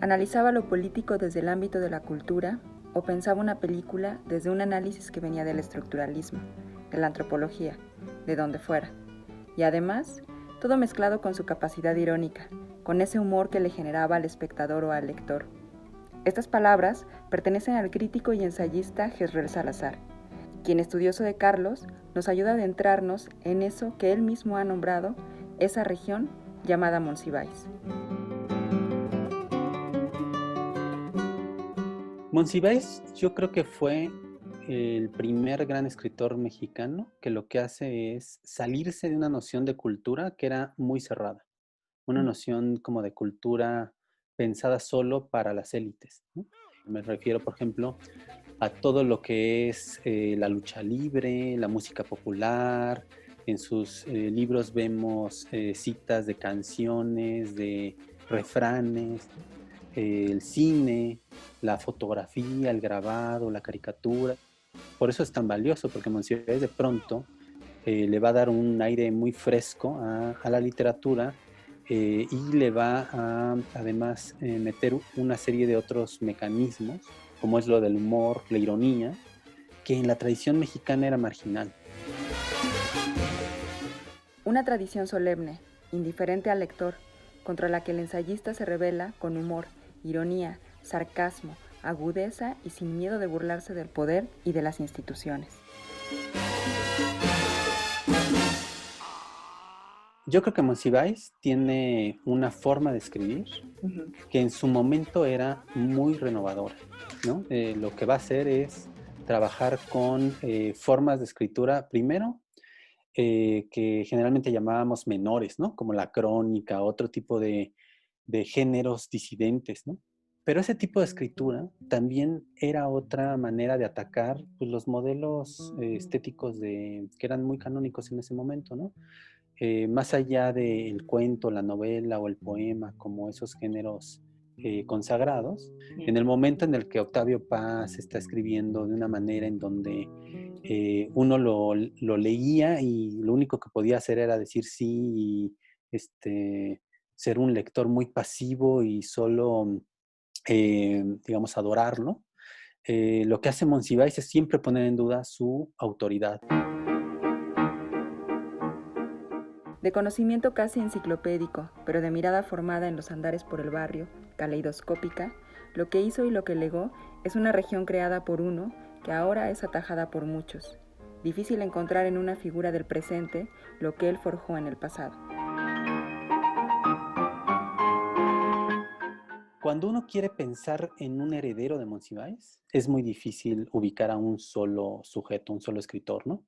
Analizaba lo político desde el ámbito de la cultura o pensaba una película desde un análisis que venía del estructuralismo, de la antropología, de donde fuera. Y además, todo mezclado con su capacidad irónica, con ese humor que le generaba al espectador o al lector. Estas palabras pertenecen al crítico y ensayista Jezreel Salazar, quien, estudioso de Carlos, nos ayuda a adentrarnos en eso que él mismo ha nombrado esa región llamada Monsiváis. Monsiváis yo creo que fue el primer gran escritor mexicano que lo que hace es salirse de una noción de cultura que era muy cerrada, una noción como de cultura pensada solo para las élites, ¿no? Me refiero, por ejemplo, a todo lo que es la lucha libre, la música popular. En sus libros vemos citas de canciones, de refranes, el cine, la fotografía, el grabado, la caricatura. Por eso es tan valioso, porque Monsiváis de pronto le va a dar un aire muy fresco a la literatura y le va a además meter una serie de otros mecanismos, como es lo del humor, la ironía, que en la tradición mexicana era marginal. Una tradición solemne, indiferente al lector, contra la que el ensayista se revela con humor, ironía, sarcasmo, agudeza y sin miedo de burlarse del poder y de las instituciones. Yo creo que Monsiváis tiene una forma de escribir que en su momento era muy renovadora, ¿no? Lo que va a hacer es trabajar con formas de escritura, primero, que generalmente llamábamos menores, ¿no? Como la crónica, otro tipo de géneros disidentes, ¿no? Pero ese tipo de escritura también era otra manera de atacar pues, los modelos estéticos que eran muy canónicos en ese momento, ¿no? Más allá del cuento, la novela o el poema, como esos géneros consagrados, en el momento en el que Octavio Paz está escribiendo de una manera en donde uno lo leía y lo único que podía hacer era decir sí y ser un lector muy pasivo y solo, digamos, adorarlo. Lo que hace Monsiváis es siempre poner en duda su autoridad. De conocimiento casi enciclopédico, pero de mirada formada en los andares por el barrio, caleidoscópica, lo que hizo y lo que legó es una región creada por uno que ahora es atajada por muchos. Difícil encontrar en una figura del presente lo que él forjó en el pasado. Cuando uno quiere pensar en un heredero de Monsiváis, es muy difícil ubicar a un solo sujeto, un solo escritor, ¿no?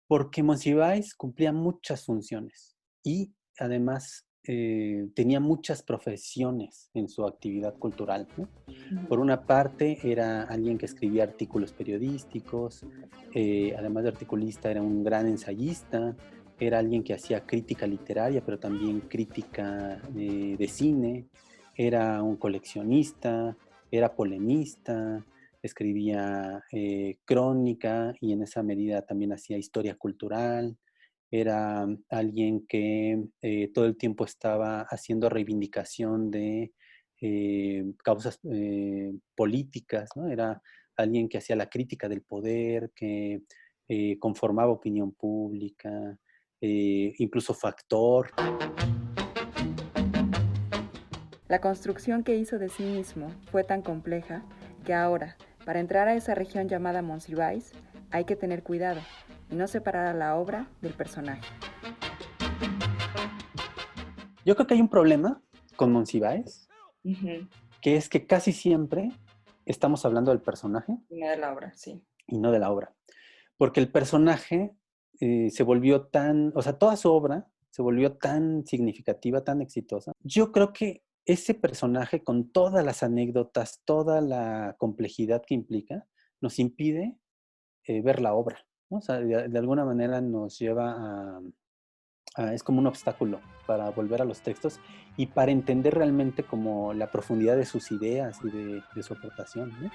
Porque Monsiváis cumplía muchas funciones y además tenía muchas profesiones en su actividad cultural, ¿no? Por una parte era alguien que escribía artículos periodísticos, además de articulista era un gran ensayista, era alguien que hacía crítica literaria, pero también crítica de cine, era un coleccionista, era polemista, escribía crónica y en esa medida también hacía historia cultural. Era alguien que todo el tiempo estaba haciendo reivindicación de causas políticas, ¿no? Era alguien que hacía la crítica del poder, que conformaba opinión pública, incluso factor. La construcción que hizo de sí mismo fue tan compleja que ahora, para entrar a esa región llamada Monsiváis, hay que tener cuidado y no separar a la obra del personaje. Yo creo que hay un problema con Monsiváis, que es que casi siempre estamos hablando del personaje Y no de la obra, sí. y no de la obra. Porque el personaje se volvió tan, o sea, toda su obra se volvió tan significativa, tan exitosa. Yo creo que ese personaje, con todas las anécdotas, toda la complejidad que implica, nos impide ver la obra, ¿no? O sea, de alguna manera nos lleva es como un obstáculo para volver a los textos y para entender realmente como la profundidad de sus ideas y de su aportación, ¿no?